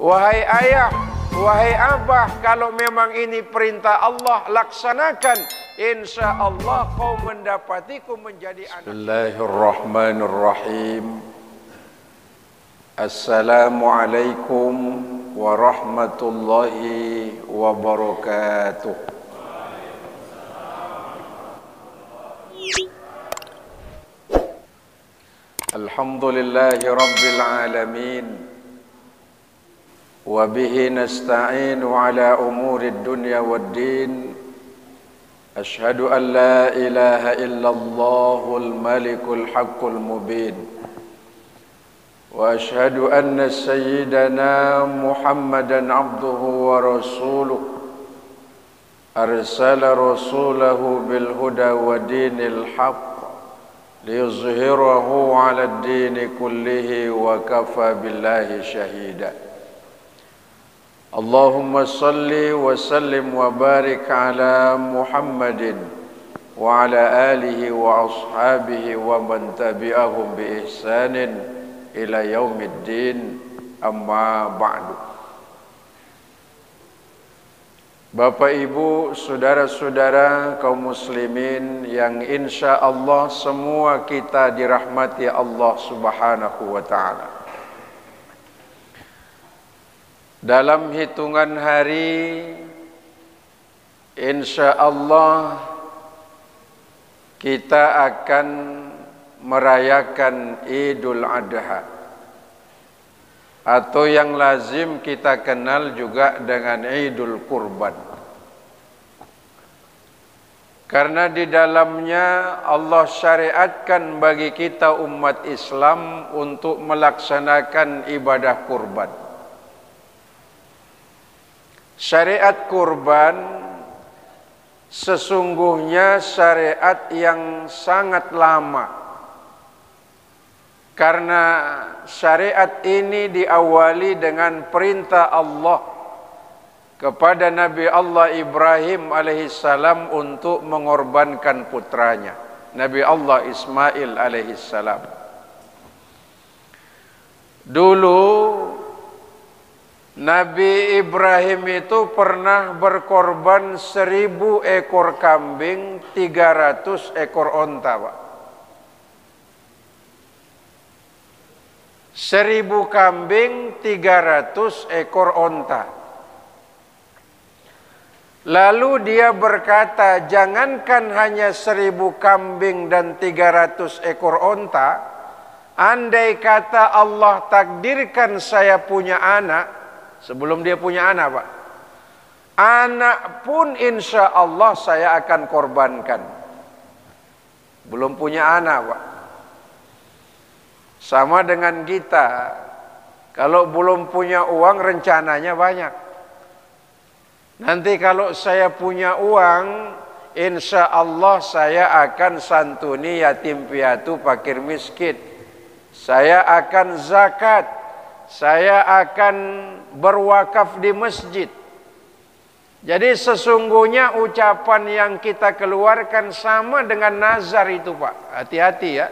Wahai ayah, wahai abah, kalau memang ini perintah Allah, laksanakan. Insya Allah kau mendapatiku menjadi anak. Bismillahirrahmanirrahim. Assalamualaikum warahmatullahi wabarakatuh. Alhamdulillahi rabbil alamin. Wa bihi nasta'inu ala umuri dunya wad din. Ashhadu an la ilaha illallahul malikul haqqul mubin. Wa ashhadu anna sayyidana Muhammadan abduhu wa rasuluh. Arsala rasulahu bil huda wa dinil haqq liyuzhirahu ala ad-din kullihi wa kafa billahi shahida. Allahumma salli wa sallim wa barik ala Muhammadin wa ala alihi wa ashabihi wa man tabi'ahum bi ihsanin ila yaumiddin, amma ba'du. Bapak Ibu, saudara-saudara kaum muslimin yang insya Allah semua kita dirahmati Allah Subhanahu wa ta'ala. Dalam hitungan hari, insya Allah kita akan merayakan Idul Adha, atau yang lazim kita kenal juga dengan Idul Kurban. Karena di dalamnya Allah syariatkan bagi kita umat Islam untuk melaksanakan ibadah kurban. Syariat kurban sesungguhnya syariat yang sangat lama. Karena syariat ini diawali dengan perintah Allah kepada Nabi Allah Ibrahim alaihissalam untuk mengorbankan putranya, Nabi Allah Ismail alaihissalam. Dulu Nabi Ibrahim itu pernah berkorban 1000 ekor kambing, 300 ekor onta, Pak. 1000 kambing, 300 ekor onta. Lalu dia berkata, jangankan hanya 1000 kambing dan 300 ekor onta, andai kata Allah takdirkan saya punya anak, sebelum dia punya anak, Pak, anak pun insya Allah saya akan korbankan. Belum punya anak, Pak. Sama dengan kita, kalau belum punya uang rencananya banyak. Nanti kalau saya punya uang, insya Allah saya akan santuni yatim piatu fakir miskin. Saya akan zakat. Saya akan berwakaf di masjid. Jadi sesungguhnya ucapan yang kita keluarkan sama dengan nazar itu, Pak. Hati-hati ya.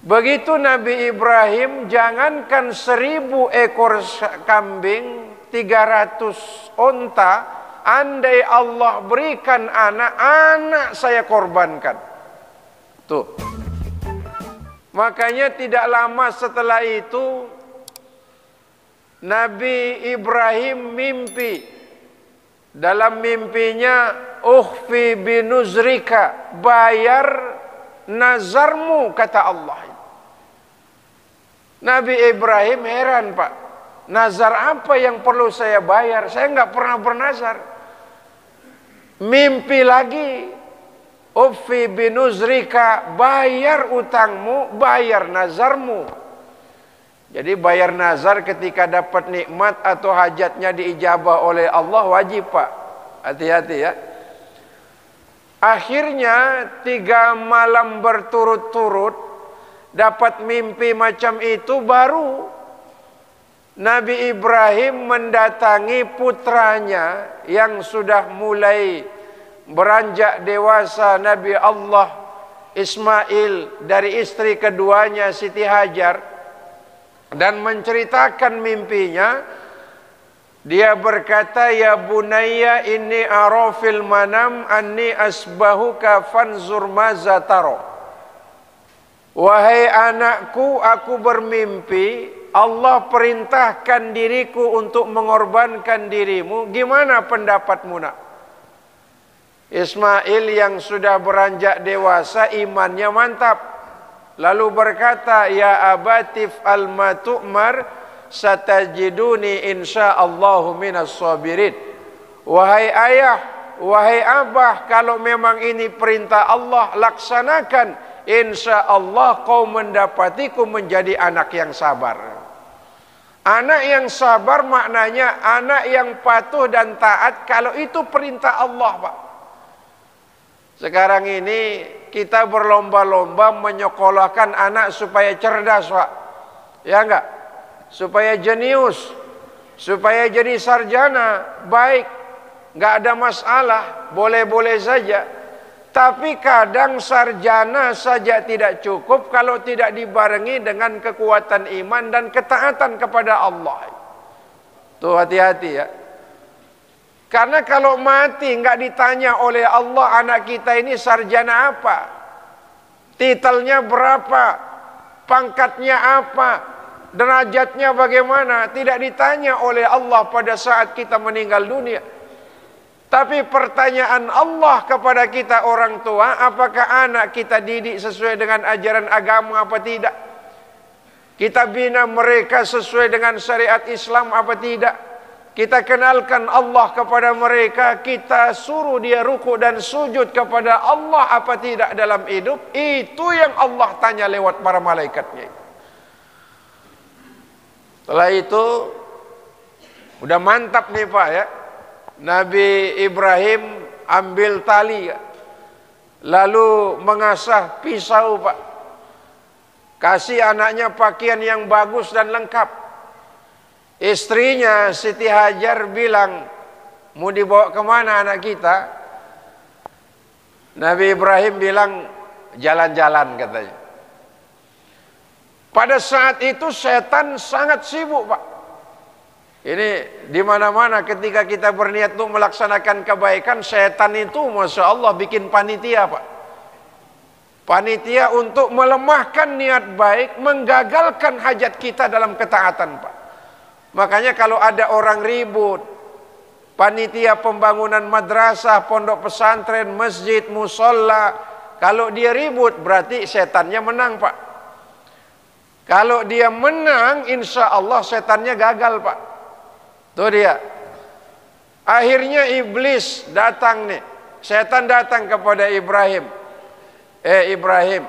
Begitu Nabi Ibrahim, jangankan 1000 ekor kambing, 300 onta, andai Allah berikan anak saya korbankan. Tuh. Makanya tidak lama setelah itu Nabi Ibrahim mimpi. Dalam mimpinya, ukhfi binuzrika, bayar nazarmu, kata Allah. Nabi Ibrahim heran, Pak. Nazar apa yang perlu saya bayar? Saya nggak pernah bernazar. Mimpi lagi. Ufi binuzrika, bayar utangmu, bayar nazarmu. Jadi bayar nazar ketika dapat nikmat atau hajatnya diijabah oleh Allah wajib, Pak. Hati-hati ya. Akhirnya 3 malam berturut-turut dapat mimpi macam itu, baru Nabi Ibrahim mendatangi putranya yang sudah mulai beranjak dewasa, Nabi Allah Ismail, dari istri keduanya Siti Hajar. dan menceritakan mimpinya. Dia berkata, ya bunayya inni ara fil manam anni asbahuka fanzur maza taro. Wahai anakku, aku bermimpi Allah perintahkan diriku untuk mengorbankan dirimu. Gimana pendapatmu nak? Ismail yang sudah beranjak dewasa, imannya mantap. Lalu berkata, ya abatif al-ma tu'mar satajiduni insyaallahu minas sabirin. Wahai ayah, wahai abah, kalau memang ini perintah Allah, laksanakan. Insyaallah kau mendapatiku menjadi anak yang sabar. Anak yang sabar maknanya anak yang patuh dan taat kalau itu perintah Allah, Pak. Sekarang ini kita berlomba-lomba menyekolahkan anak supaya cerdas, Pak. Ya enggak? Supaya jenius, supaya jadi sarjana, baik, nggak ada masalah, boleh-boleh saja. Tapi kadang sarjana saja tidak cukup kalau tidak dibarengi dengan kekuatan iman dan ketaatan kepada Allah. Tuh hati-hati ya. Karena kalau mati nggak ditanya oleh Allah, anak kita ini sarjana apa, titelnya berapa, pangkatnya apa, derajatnya bagaimana, tidak ditanya oleh Allah pada saat kita meninggal dunia. Tapi pertanyaan Allah kepada kita orang tua, apakah anak kita didik sesuai dengan ajaran agama apa tidak? Kita bina mereka sesuai dengan syariat Islam apa tidak? Kita kenalkan Allah kepada mereka, kita suruh dia ruku dan sujud kepada Allah apa tidak dalam hidup? Itu yang Allah tanya lewat para malaikatnya. Setelah itu udah mantap nih Pak ya. Nabi Ibrahim ambil tali lalu mengasah pisau Pak. Kasih anaknya pakaian yang bagus dan lengkap. Istrinya Siti Hajar bilang, mau dibawa kemana anak kita? Nabi Ibrahim bilang, jalan-jalan katanya. Pada saat itu setan sangat sibuk Pak. Ini di mana-mana ketika kita berniat untuk melaksanakan kebaikan, setan itu Masya Allah bikin panitia Pak. Panitia untuk melemahkan niat baik, menggagalkan hajat kita dalam ketaatan Pak. Makanya kalau ada orang ribut, panitia pembangunan madrasah, pondok pesantren, masjid, musola, kalau dia ribut berarti setannya menang Pak. Kalau dia menang, insya Allah setannya gagal Pak. Tuh dia. Akhirnya iblis datang nih. Setan datang kepada Ibrahim. Ibrahim,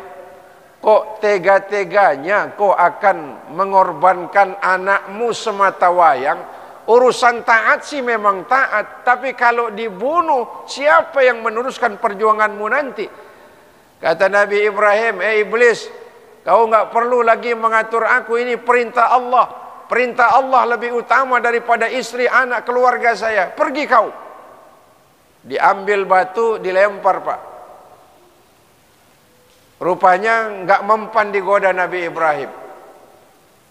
kok tega-teganya kau akan mengorbankan anakmu semata wayang? Urusan taat sih memang taat, tapi kalau dibunuh, siapa yang meneruskan perjuanganmu nanti? Kata Nabi Ibrahim, iblis, kau nggak perlu lagi mengatur aku, ini perintah Allah. Perintah Allah lebih utama daripada istri, anak, keluarga saya. Pergi kau. Diambil batu, dilempar Pak. Rupanya nggak mempan digoda Nabi Ibrahim.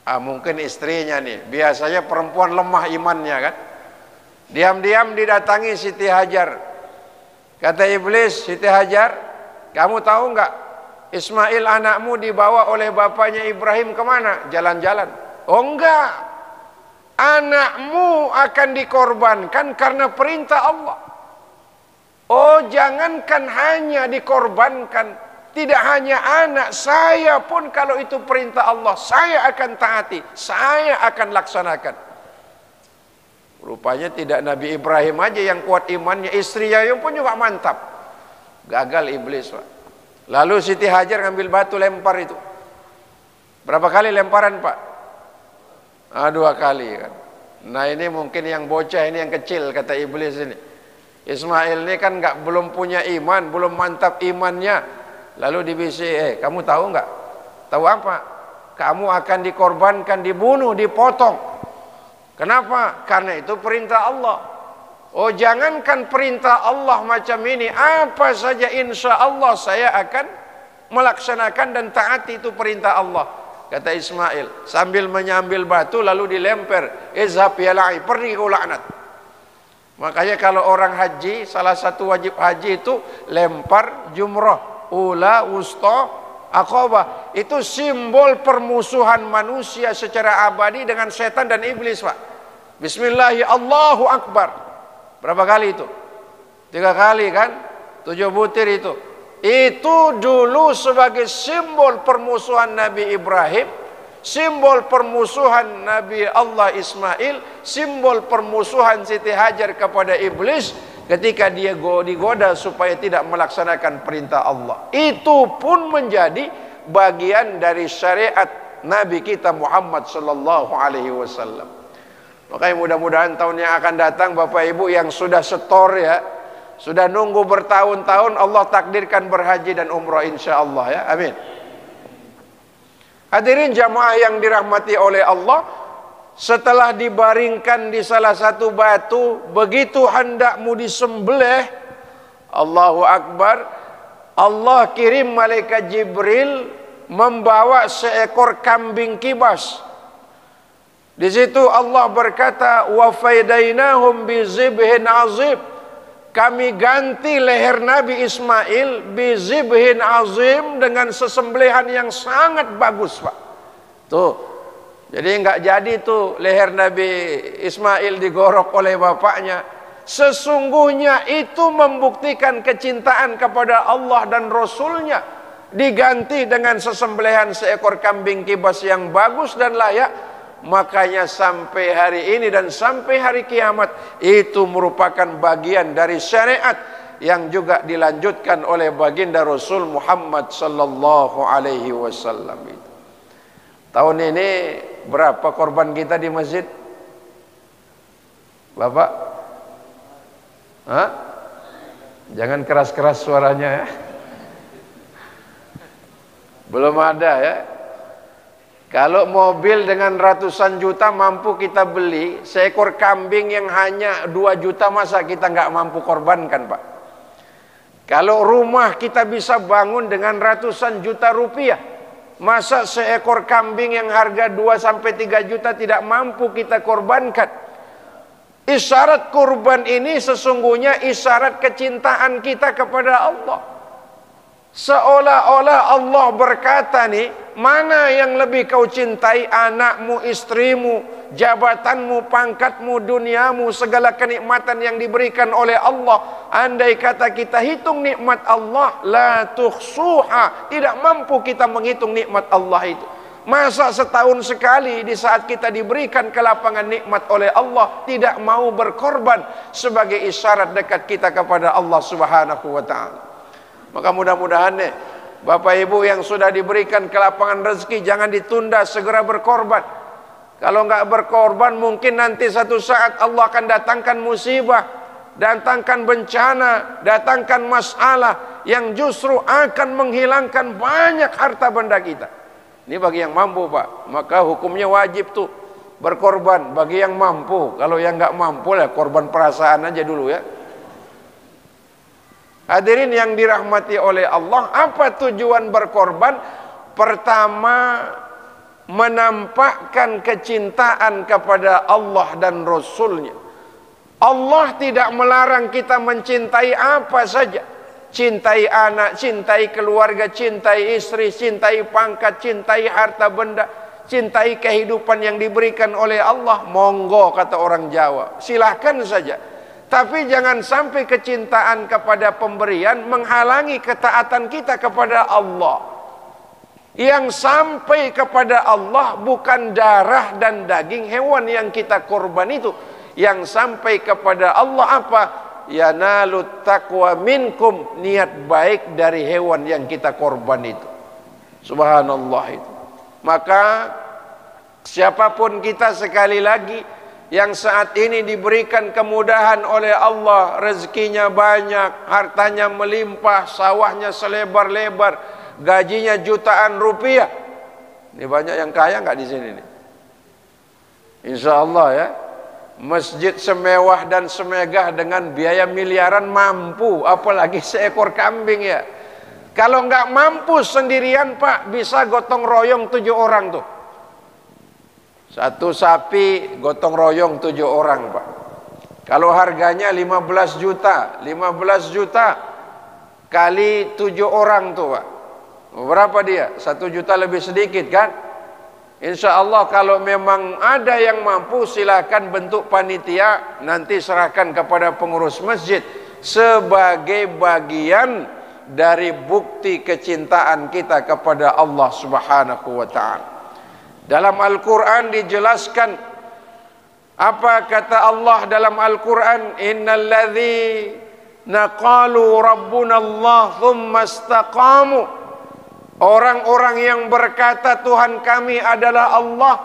Mungkin istrinya nih. Biasanya perempuan lemah imannya kan. Diam-diam didatangi Siti Hajar. Kata iblis, Siti Hajar, kamu tahu nggak? Ismail anakmu dibawa oleh bapaknya Ibrahim kemana? Jalan-jalan. Oh enggak, anakmu akan dikorbankan karena perintah Allah. Oh jangankan hanya dikorbankan, tidak hanya anak, saya pun kalau itu perintah Allah, saya akan taati, saya akan laksanakan. Rupanya tidak Nabi Ibrahim aja yang kuat imannya, istrinya yang pun juga mantap. Gagal iblis Pak. Lalu Siti Hajar ngambil batu lempar itu. Berapa kali lemparan Pak? 2 kali kan. Nah ini mungkin yang bocah ini yang kecil kata iblis ini. Ismail ini kan belum punya iman, belum mantap imannya. Lalu dibisik, kamu tahu nggak? Tahu apa? Kamu akan dikorbankan, dibunuh, dipotong. Kenapa? Karena itu perintah Allah. Oh jangankan perintah Allah macam ini, apa saja insya Allah saya akan melaksanakan dan taati itu perintah Allah. kata Ismail, sambil menyambil batu lalu dilempar, izhab ya la'i, pergi kau laknat. Makanya kalau orang haji, salah satu wajib haji itu lempar jumrah, ula, wusta, aqabah. Itu simbol permusuhan manusia secara abadi dengan setan dan iblis, Pak. Bismillahi Allahu Akbar. Berapa kali itu? 3 kali kan? 7 butir itu. Itu dulu sebagai simbol permusuhan Nabi Ibrahim, simbol permusuhan Nabi Allah Ismail, simbol permusuhan Siti Hajar kepada iblis ketika dia digoda supaya tidak melaksanakan perintah Allah. Itu pun menjadi bagian dari syariat Nabi kita Muhammad sallallahu alaihi wasallam. Makanya mudah-mudahan tahun yang akan datang Bapak Ibu yang sudah setor ya, sudah nunggu bertahun-tahun, Allah takdirkan berhaji dan umrah insyaallah ya. Amin. Hadirin jamaah yang dirahmati oleh Allah, setelah dibaringkan di salah satu batu, begitu hendakmu disembelih, Allahu Akbar, Allah kirim malaikat Jibril membawa seekor kambing kibas. Di situ Allah berkata, wa faidainahum bi zibhin azim. Kami ganti leher Nabi Ismail bizibhin azim, dengan sesembelihan yang sangat bagus, Pak. Tuh. Jadi enggak jadi tuh leher Nabi Ismail digorok oleh bapaknya. Sesungguhnya itu membuktikan kecintaan kepada Allah dan Rasulnya. Diganti dengan sesembelihan seekor kambing kibas yang bagus dan layak. Makanya sampai hari ini dan sampai hari kiamat itu merupakan bagian dari syariat yang juga dilanjutkan oleh baginda Rasul Muhammad sallallahu alaihi wasallam itu. Tahun ini berapa korban kita di masjid? Bapak? Hah? Jangan keras-keras suaranya ya. Belum ada ya. Kalau mobil dengan ratusan juta mampu kita beli, seekor kambing yang hanya 2 juta masa kita nggak mampu korbankan, Pak? Kalau rumah kita bisa bangun dengan ratusan juta rupiah, masa seekor kambing yang harga 2-3 juta tidak mampu kita korbankan? Isyarat kurban ini sesungguhnya isyarat kecintaan kita kepada Allah. Seolah-olah Allah berkata nih, mana yang lebih kau cintai, anakmu, istrimu, jabatanmu, pangkatmu, duniamu, segala kenikmatan yang diberikan oleh Allah. Andai kata kita hitung nikmat Allah, la tuhsuha, tidak mampu kita menghitung nikmat Allah itu. Masa setahun sekali di saat kita diberikan kelapangan nikmat oleh Allah tidak mau berkorban sebagai isyarat dekat kita kepada Allah Subhanahu wa taala. Maka mudah-mudahan nih Bapak Ibu yang sudah diberikan kelapangan rezeki, jangan ditunda, segera berkorban. Kalau nggak berkorban mungkin nanti satu saat Allah akan datangkan musibah, datangkan bencana, datangkan masalah yang justru akan menghilangkan banyak harta benda kita. Ini bagi yang mampu, Pak. Maka hukumnya wajib tuh berkorban bagi yang mampu. Kalau yang nggak mampu lah korban perasaan aja dulu ya. Hadirin yang dirahmati oleh Allah, apa tujuan berkorban? Pertama, menampakkan kecintaan kepada Allah dan Rasulnya. Allah tidak melarang kita mencintai apa saja. Cintai anak, cintai keluarga, cintai istri, cintai pangkat, cintai harta benda, cintai kehidupan yang diberikan oleh Allah. Monggo kata orang Jawa, silahkan saja. Tapi jangan sampai kecintaan kepada pemberian menghalangi ketaatan kita kepada Allah. Yang sampai kepada Allah bukan darah dan daging hewan yang kita korban itu. Yang sampai kepada Allah apa? Yanalut taqwa minkum, niat baik dari hewan yang kita korban itu. Subhanallah itu. Maka siapapun kita sekali lagi yang saat ini diberikan kemudahan oleh Allah, rezekinya banyak, hartanya melimpah, sawahnya selebar-lebar, gajinya jutaan rupiah. Ini banyak yang kaya nggak di sini nih? Insya Allah ya. Masjid semewah dan semegah dengan biaya miliaran mampu, apalagi seekor kambing ya. Kalau nggak mampu sendirian Pak, bisa gotong royong 7 orang tuh. Satu sapi gotong royong 7 orang Pak. Kalau harganya 15 juta, 15 juta kali 7 orang tuh Pak. Berapa dia? 1 juta lebih sedikit kan? Insya Allah kalau memang ada yang mampu, silakan bentuk panitia, nanti serahkan kepada pengurus masjid sebagai bagian dari bukti kecintaan kita kepada Allah Subhanahu wa ta'ala. Dalam Al-Quran dijelaskan, apa kata Allah dalam Al-Quran? Innal ladzina qalu rabbuna Allah thumma istaqamu. Orang-orang yang berkata Tuhan kami adalah Allah,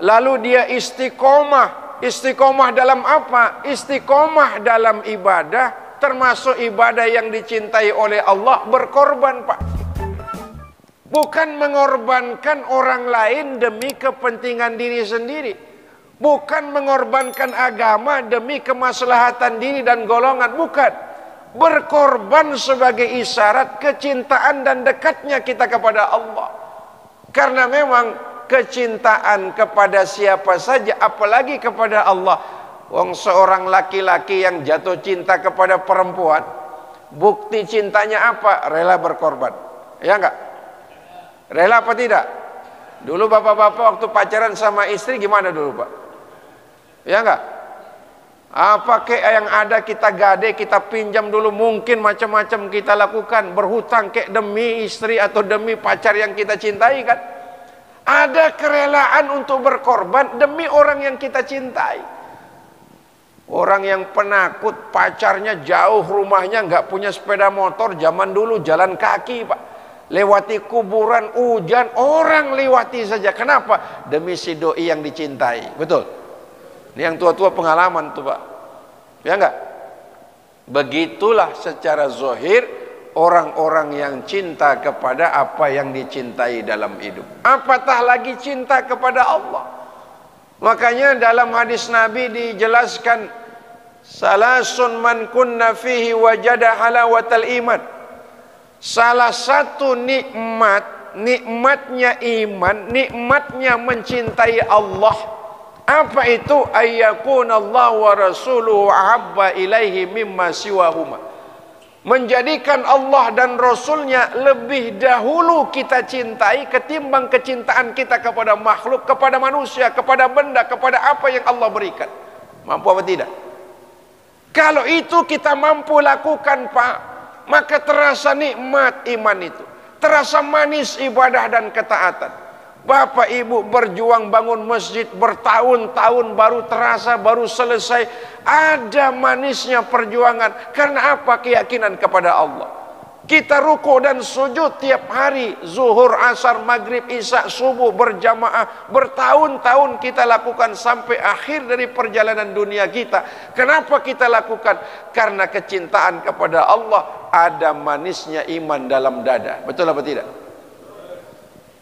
lalu dia istiqomah. Istiqomah dalam apa? Istiqomah dalam ibadah, termasuk ibadah yang dicintai oleh Allah, berkorban Pak. Bukan mengorbankan orang lain demi kepentingan diri sendiri. Bukan mengorbankan agama demi kemaslahatan diri dan golongan. Bukan. Berkorban sebagai isyarat kecintaan dan dekatnya kita kepada Allah. Karena memang kecintaan kepada siapa saja, apalagi kepada Allah. Wong seorang laki-laki yang jatuh cinta kepada perempuan, bukti cintanya apa? Rela berkorban. Ya enggak? Rela apa tidak? Dulu bapak-bapak waktu pacaran sama istri gimana dulu Pak? Ya enggak? Apa kek yang ada kita gade, kita pinjam dulu, mungkin macam-macam kita lakukan, berhutang kek demi istri atau demi pacar yang kita cintai kan? Ada kerelaan untuk berkorban demi orang yang kita cintai. Orang yang penakut, pacarnya jauh rumahnya, nggak punya sepeda motor, zaman dulu jalan kaki Pak, lewati kuburan, hujan, orang lewati saja. Kenapa? Demi si doi yang dicintai. Betul? Ini yang tua-tua pengalaman tuh Pak. Ya enggak? Begitulah secara zahir orang-orang yang cinta kepada apa yang dicintai dalam hidup. Apatah lagi cinta kepada Allah. Makanya dalam hadis Nabi dijelaskan, salasun man kunna fihi wajada halawatal iman. Salah satu nikmatnya iman, nikmatnya mencintai Allah. Apa itu? Ayyakunallah wa rasuluhu ahabba ilaihi mimma siwahuma. Menjadikan Allah dan Rasulnya lebih dahulu kita cintai ketimbang kecintaan kita kepada makhluk, kepada manusia, kepada benda, kepada apa yang Allah berikan. Mampu apa tidak? Kalau itu kita mampu lakukan Pak, maka terasa nikmat iman itu, terasa manis ibadah dan ketaatan. Bapak ibu berjuang bangun masjid bertahun-tahun, baru terasa, baru selesai. Ada manisnya perjuangan. Karena apa? Keyakinan kepada Allah. Kita ruku dan sujud tiap hari, zuhur, asar, maghrib, isya, subuh berjamaah. Bertahun-tahun kita lakukan sampai akhir dari perjalanan dunia kita. Kenapa kita lakukan? Karena kecintaan kepada Allah. Ada manisnya iman dalam dada. Betul apa tidak?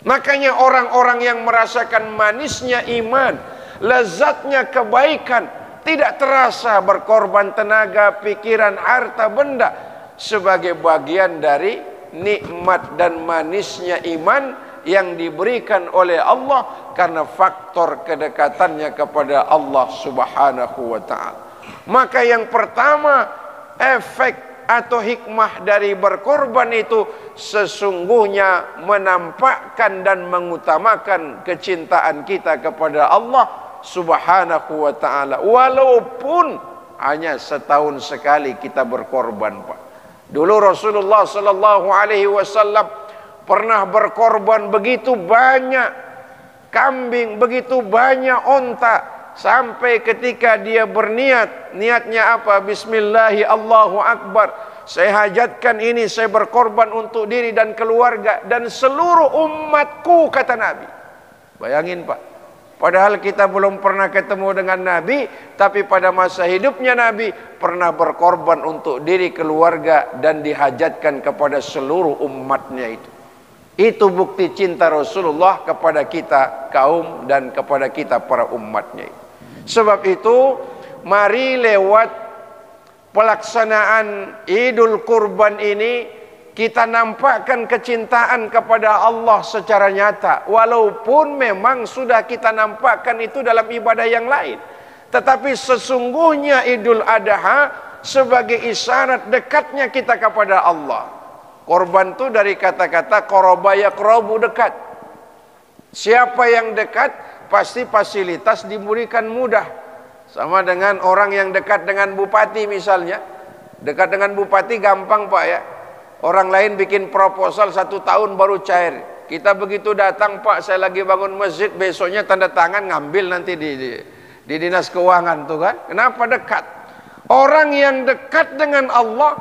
Makanya orang-orang yang merasakan manisnya iman, lezatnya kebaikan, tidak terasa berkorban tenaga, pikiran, harta, benda sebagai bagian dari nikmat dan manisnya iman yang diberikan oleh Allah karena faktor kedekatannya kepada Allah Subhanahu wa ta'ala. Maka yang pertama, efek atau hikmah dari berkorban itu sesungguhnya menampakkan dan mengutamakan kecintaan kita kepada Allah Subhanahu wa ta'ala, walaupun hanya setahun sekali kita berkorban Pak. Dulu Rasulullah sallallahu alaihi wasallam pernah berkorban begitu banyak kambing, begitu banyak onta, sampai ketika dia berniat, niatnya apa? Bismillahi Allahu Akbar, saya hajatkan ini, saya berkorban untuk diri dan keluarga dan seluruh umatku, kata Nabi. Bayangin Pak, padahal kita belum pernah ketemu dengan Nabi, tapi pada masa hidupnya Nabi pernah berkorban untuk diri, keluarga, dan dihajatkan kepada seluruh umatnya itu. Itu bukti cinta Rasulullah kepada kita kaum dan kepada kita para umatnya itu. Sebab itu mari lewat pelaksanaan Idul Kurban ini kita nampakkan kecintaan kepada Allah secara nyata, walaupun memang sudah kita nampakkan itu dalam ibadah yang lain. Tetapi sesungguhnya Idul Adha sebagai isyarat dekatnya kita kepada Allah. Korban itu dari kata-kata qoroba yaqrobu, dekat. Siapa yang dekat pasti fasilitas diberikan mudah. Sama dengan orang yang dekat dengan bupati misalnya. Dekat dengan bupati gampang Pak ya. Orang lain bikin proposal 1 tahun baru cair. Kita begitu datang, Pak saya lagi bangun masjid, besoknya tanda tangan ngambil nanti di dinas keuangan tuh kan. Kenapa dekat? Orang yang dekat dengan Allah,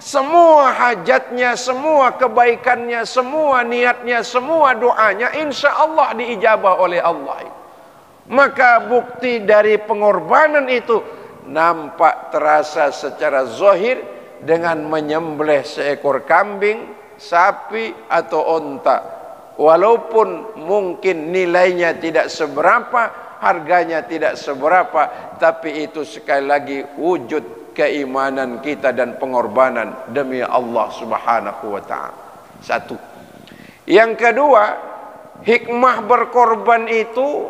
semua hajatnya, semua kebaikannya, semua niatnya, semua doanya insya Allah diijabah oleh Allah. Maka bukti dari pengorbanan itu nampak terasa secara zahir dengan menyembelih seekor kambing, sapi atau onta. Walaupun mungkin nilainya tidak seberapa, harganya tidak seberapa, tapi itu sekali lagi wujud keimanan kita dan pengorbanan demi Allah Subhanahu wa ta'ala. Satu. Yang kedua, hikmah berkorban itu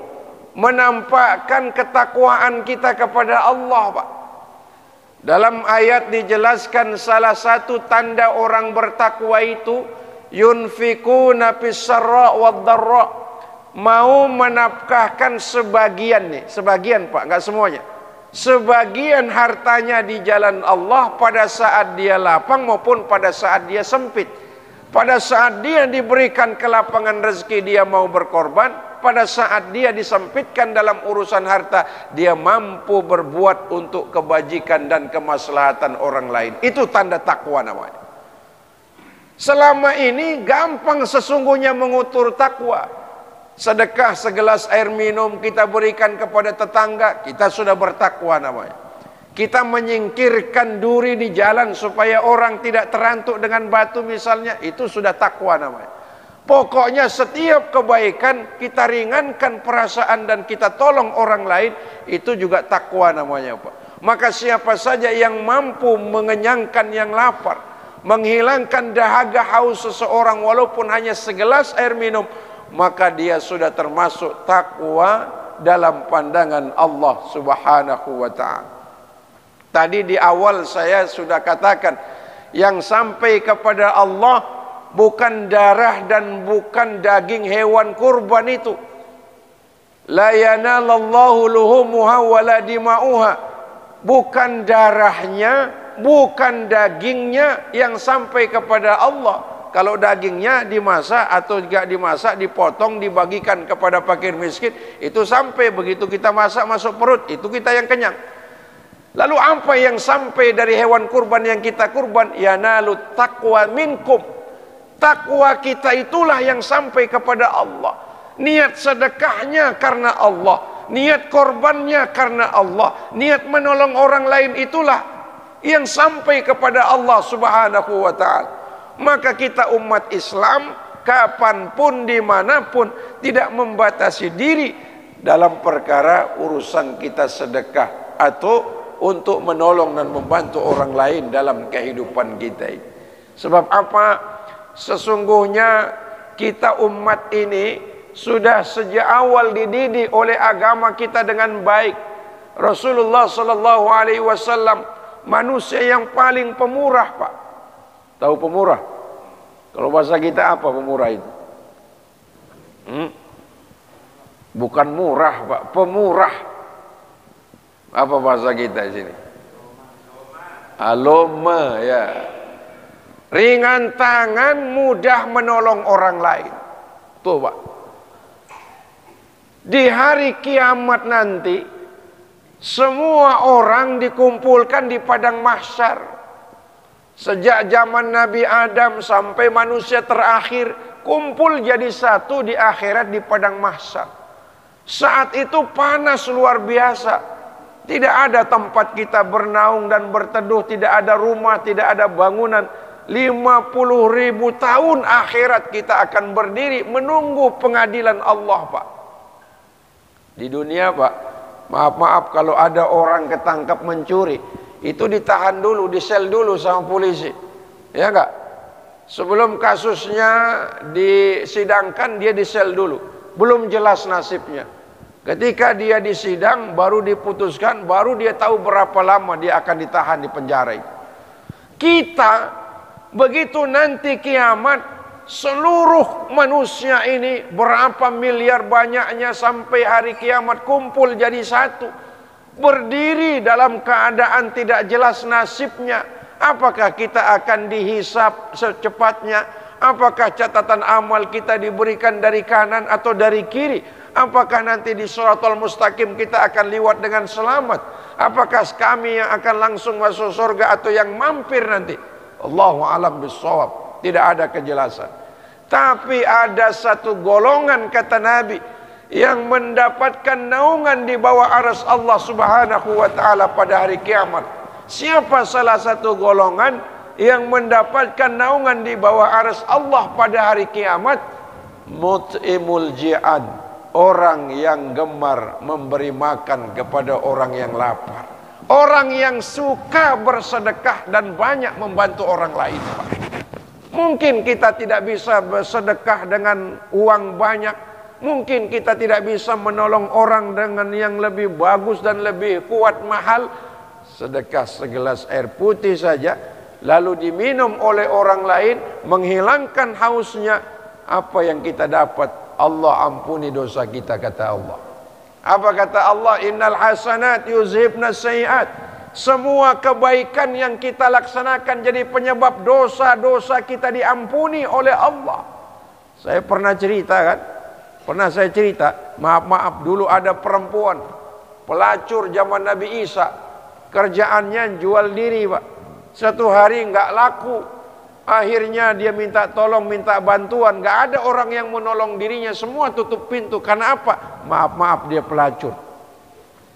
menampakkan ketakwaan kita kepada Allah, Pak. Dalam ayat dijelaskan salah satu tanda orang bertakwa itu yunfikuna fis-sarra wad-dharra, mau menafkahkan sebagian nih, sebagian Pak, enggak semuanya. Sebagian hartanya di jalan Allah pada saat dia lapang maupun pada saat dia sempit. Pada saat dia diberikan kelapangan rezeki dia mau berkorban. Pada saat dia disempitkan dalam urusan harta, dia mampu berbuat untuk kebajikan dan kemaslahatan orang lain. Itu tanda takwa namanya. Selama ini gampang sesungguhnya mengutur takwa. Sedekah segelas air minum kita berikan kepada tetangga, kita sudah bertakwa namanya. Kita menyingkirkan duri di jalan supaya orang tidak terantuk dengan batu misalnya, itu sudah takwa namanya. Pokoknya setiap kebaikan kita ringankan perasaan dan kita tolong orang lain, itu juga takwa namanya Pak. Maka siapa saja yang mampu mengenyangkan yang lapar, menghilangkan dahaga haus seseorang walaupun hanya segelas air minum, maka dia sudah termasuk takwa dalam pandangan Allah Subhanahu wa ta'ala. Tadi di awal saya sudah katakan, yang sampai kepada Allah bukan darah dan bukan daging hewan kurban itu. La yanalallahu luhumuha wala dima'uha. Bukan darahnya, bukan dagingnya yang sampai kepada Allah. Kalau dagingnya dimasak atau tidak dimasak, dipotong, dibagikan kepada fakir miskin, itu sampai begitu kita masak masuk perut, itu kita yang kenyang. Lalu apa yang sampai dari hewan kurban yang kita kurban? Yanalu taqwa minkum. Takwa kita itulah yang sampai kepada Allah. Niat sedekahnya karena Allah, niat korbannya karena Allah, niat menolong orang lain itulah yang sampai kepada Allah Subhanahu wa ta'ala. Maka kita umat Islam kapanpun dimanapun tidak membatasi diri dalam perkara urusan kita sedekah atau untuk menolong dan membantu orang lain dalam kehidupan kita ini. Sebab apa? Sesungguhnya kita umat ini sudah sejak awal dididik oleh agama kita dengan baik. Rasulullah sallallahu alaihi wasallam manusia yang paling pemurah, Pak. Tahu pemurah? Kalau bahasa kita apa pemurah itu? Bukan murah, Pak, pemurah. Apa bahasa kita di sini? Aloma, ya. Ringan tangan, mudah menolong orang lain. Tuh Pak. Di hari kiamat nanti, semua orang dikumpulkan di padang mahsyar. Sejak zaman Nabi Adam sampai manusia terakhir, kumpul jadi satu di akhirat di padang mahsyar. Saat itu panas luar biasa. Tidak ada tempat kita bernaung dan berteduh, tidak ada rumah, tidak ada bangunan. 50.000 tahun akhirat kita akan berdiri menunggu pengadilan Allah, Pak. Di dunia, Pak, maaf kalau ada orang ketangkap mencuri, itu ditahan dulu, disel dulu sama polisi. Ya enggak? Sebelum kasusnya disidangkan, dia di sel dulu. Belum jelas nasibnya. Ketika dia disidang, baru diputuskan, baru dia tahu berapa lama dia akan ditahan di penjara itu. Kita, begitu nanti kiamat, seluruh manusia ini berapa miliar banyaknya sampai hari kiamat kumpul jadi satu, berdiri dalam keadaan tidak jelas nasibnya. Apakah kita akan dihisap secepatnya? Apakah catatan amal kita diberikan dari kanan atau dari kiri? Apakah nanti di Shiratal Mustaqim kita akan liwat dengan selamat? Apakah kami yang akan langsung masuk surga atau yang mampir nanti? Allahu a'lam bishawab. Tidak ada kejelasan. Tapi ada satu golongan, kata Nabi, yang mendapatkan naungan di bawah arsy Allah Subhanahu wa taala pada hari kiamat. Siapa salah satu golongan yang mendapatkan naungan di bawah arsy Allah pada hari kiamat? Mut'imul ji'ad, orang yang gemar memberi makan kepada orang yang lapar, orang yang suka bersedekah dan banyak membantu orang lain. Mungkin kita tidak bisa bersedekah dengan uang banyak, mungkin kita tidak bisa menolong orang dengan yang lebih bagus dan lebih kuat mahal. Sedekah segelas air putih saja, lalu diminum oleh orang lain, menghilangkan hausnya. Apa yang kita dapat? Allah ampuni dosa kita, kata Allah. Apa kata Allah? Innal hasanat yuzhibna sayyi'at. Semua kebaikan yang kita laksanakan jadi penyebab dosa-dosa kita diampuni oleh Allah. Saya pernah cerita kan? Pernah saya cerita, maaf dulu ada perempuan pelacur zaman Nabi Isa. Kerjaannya jual diri, Pak. Satu hari nggak laku. Akhirnya dia minta tolong, minta bantuan. Nggak ada orang yang menolong dirinya. Semua tutup pintu. Karena apa? Maaf dia pelacur.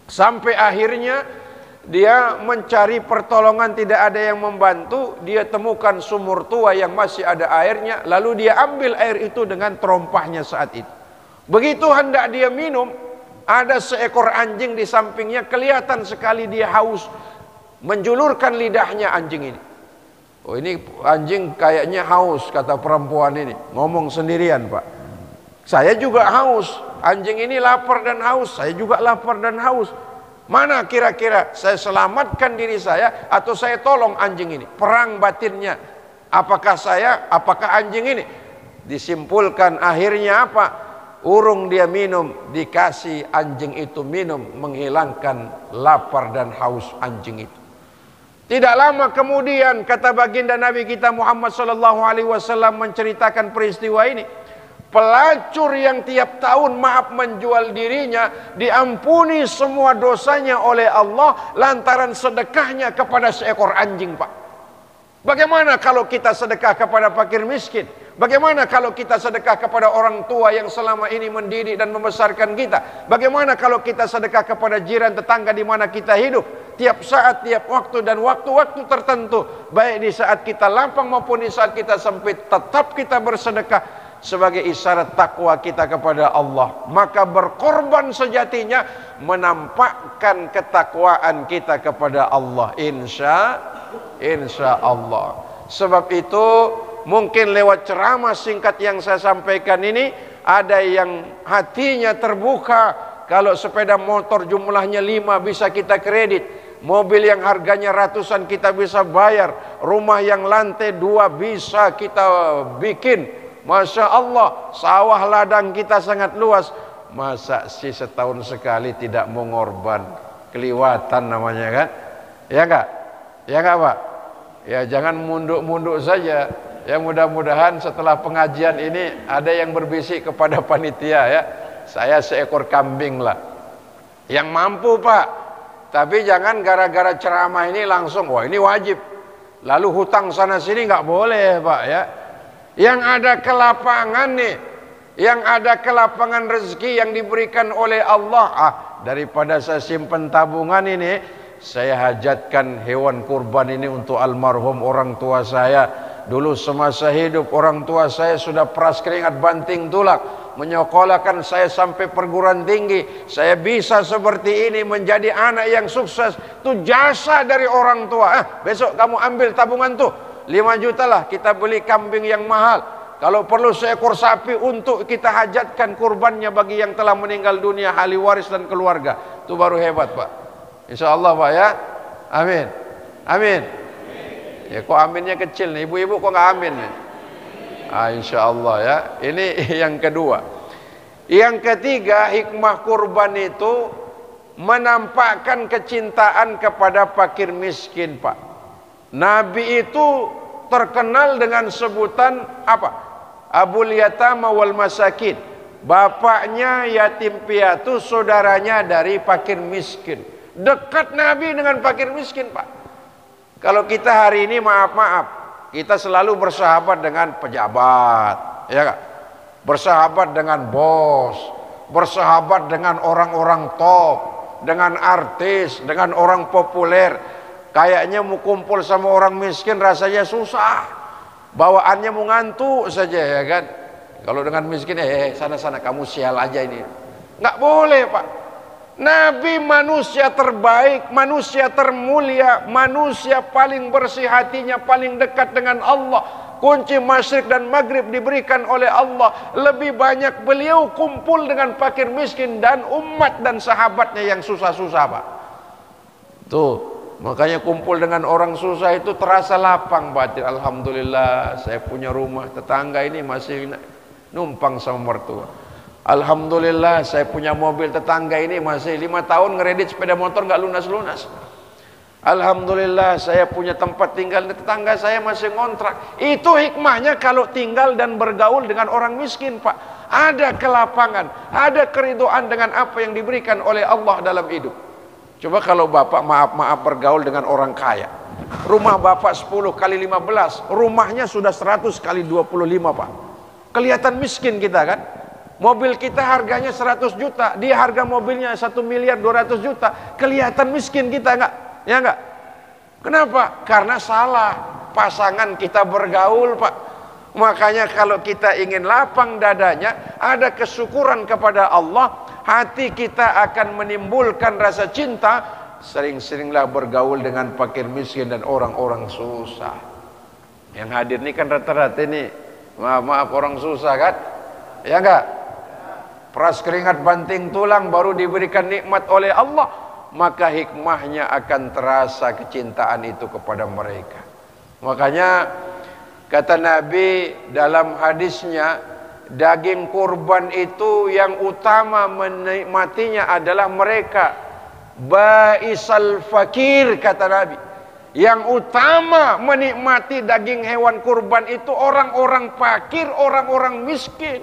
Sampai akhirnya dia mencari pertolongan, tidak ada yang membantu. Dia temukan sumur tua yang masih ada airnya. Lalu dia ambil air itu dengan terompahnya saat itu. Begitu hendak dia minum, ada seekor anjing di sampingnya. Kelihatan sekali dia haus. Menjulurkan lidahnya anjing ini. Oh, ini anjing kayaknya haus, kata perempuan ini. Ngomong sendirian, Pak. Saya juga haus. Anjing ini lapar dan haus. Saya juga lapar dan haus. Mana kira-kira saya selamatkan diri saya atau saya tolong anjing ini? Perang batinnya. Apakah saya, apakah anjing ini? Disimpulkan akhirnya apa? Urung dia minum, dikasih anjing itu minum, menghilangkan lapar dan haus anjing itu. Tidak lama kemudian, kata baginda Nabi kita Muhammad SAW menceritakan peristiwa ini. Pelacur yang tiap tahun maaf menjual dirinya, diampuni semua dosanya oleh Allah lantaran sedekahnya kepada seekor anjing, Pak. Bagaimana kalau kita sedekah kepada fakir miskin? Bagaimana kalau kita sedekah kepada orang tua yang selama ini mendidik dan membesarkan kita? Bagaimana kalau kita sedekah kepada jiran tetangga di mana kita hidup? Tiap saat, tiap waktu dan waktu-waktu tertentu, baik di saat kita lapang maupun di saat kita sempit, tetap kita bersedekah sebagai isyarat takwa kita kepada Allah. Maka berkorban sejatinya menampakkan ketakwaan kita kepada Allah, insya Allah. Sebab itu mungkin lewat ceramah singkat yang saya sampaikan ini, ada yang hatinya terbuka. Kalau sepeda motor jumlahnya 5 bisa kita kredit, mobil yang harganya ratusan kita bisa bayar, rumah yang lantai 2 bisa kita bikin. Masya Allah, sawah ladang kita sangat luas. Masa sih setahun sekali tidak mengorban? Keliwatan namanya kan? Ya enggak? Ya enggak, Pak? Ya jangan munduk-munduk saja. Ya mudah-mudahan setelah pengajian ini ada yang berbisik kepada panitia ya. Saya seekor kambing lah. Yang mampu, Pak. Tapi jangan gara-gara ceramah ini langsung, wah ini wajib. Lalu hutang sana sini nggak boleh, Pak ya. Yang ada kelapangan nih, yang ada kelapangan rezeki yang diberikan oleh Allah. Daripada saya simpen tabungan ini, saya hajatkan hewan kurban ini untuk almarhum orang tua saya. Dulu semasa hidup orang tua saya sudah peras keringat banting tulang, menyekolahkan saya sampai perguruan tinggi. Saya bisa seperti ini, menjadi anak yang sukses. Itu jasa dari orang tua. Besok kamu ambil tabungan tuh, 5 juta lah kita beli kambing yang mahal. Kalau perlu seekor sapi untuk kita hajatkan kurbannya bagi yang telah meninggal dunia, ahli waris dan keluarga. Itu baru hebat, Pak. InsyaAllah, Pak, ya. Amin. Amin. Ya, kok aminnya kecil nih, ibu-ibu kok nggak amin nih? InsyaAllah, ya. Ini yang kedua. Yang ketiga, hikmah kurban itu menampakkan kecintaan kepada fakir miskin, Pak. Nabi itu terkenal dengan sebutan apa? Abul Yatama wal Masakin. Bapaknya yatim piatu, saudaranya dari fakir miskin. Dekat Nabi dengan fakir miskin, Pak. Kalau kita hari ini maaf-maaf, kita selalu bersahabat dengan pejabat, ya kan? Bersahabat dengan bos, bersahabat dengan orang-orang top, dengan artis, dengan orang populer. Kayaknya mau kumpul sama orang miskin rasanya susah. Bawaannya mau ngantuk saja, ya kan? Kalau dengan miskin, sana-sana kamu sial aja ini. Nggak boleh, Pak. Nabi manusia terbaik, manusia termulia, manusia paling bersih hatinya, paling dekat dengan Allah. Kunci masyrik dan maghrib diberikan oleh Allah. Lebih banyak beliau kumpul dengan fakir miskin dan umat dan sahabatnya yang susah-susah, Pak. Tuh, makanya kumpul dengan orang susah itu terasa lapang batin. Alhamdulillah, saya punya rumah, tetangga ini masih numpang sama mertua. Alhamdulillah, saya punya mobil, tetangga ini masih 5 tahun ngeredit sepeda motor nggak lunas-lunas. Alhamdulillah, saya punya tempat tinggal, tetangga saya masih ngontrak. Itu hikmahnya kalau tinggal dan bergaul dengan orang miskin, Pak. Ada kelapangan, ada keridhaan dengan apa yang diberikan oleh Allah dalam hidup. Coba kalau bapak maaf-maaf bergaul dengan orang kaya. Rumah bapak 10 kali 15, rumahnya sudah 100 kali 25, Pak. Kelihatan miskin kita, kan? Mobil kita harganya 100 juta, dia harga mobilnya 1 miliar 200 juta. Kelihatan miskin kita, enggak? Ya enggak? Kenapa? Karena salah pasangan kita bergaul, Pak. Makanya kalau kita ingin lapang dadanya, ada kesyukuran kepada Allah, hati kita akan menimbulkan rasa cinta. Sering-seringlah bergaul dengan fakir miskin dan orang-orang susah. Yang hadir ini kan rata-rata ini, maaf orang susah, kan? Ya enggak? Peras keringat banting tulang baru diberikan nikmat oleh Allah. Maka hikmahnya akan terasa kecintaan itu kepada mereka. Makanya kata Nabi dalam hadisnya, daging kurban itu yang utama menikmatinya adalah mereka baisal fakir, kata Nabi. Yang utama menikmati daging hewan kurban itu orang-orang fakir, orang-orang miskin.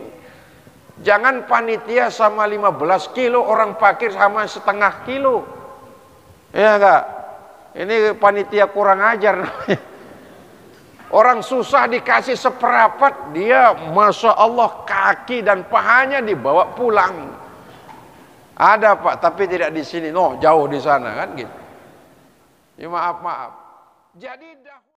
Jangan panitia sama 15 kilo, orang fakir sama setengah kilo. Ya enggak? Ini panitia kurang ajar namanya. Orang susah dikasih seperapat, dia Masya Allah kaki dan pahanya dibawa pulang. Ada, Pak, tapi tidak di sini. No, jauh di sana, kan gitu. Ya maaf. Jadi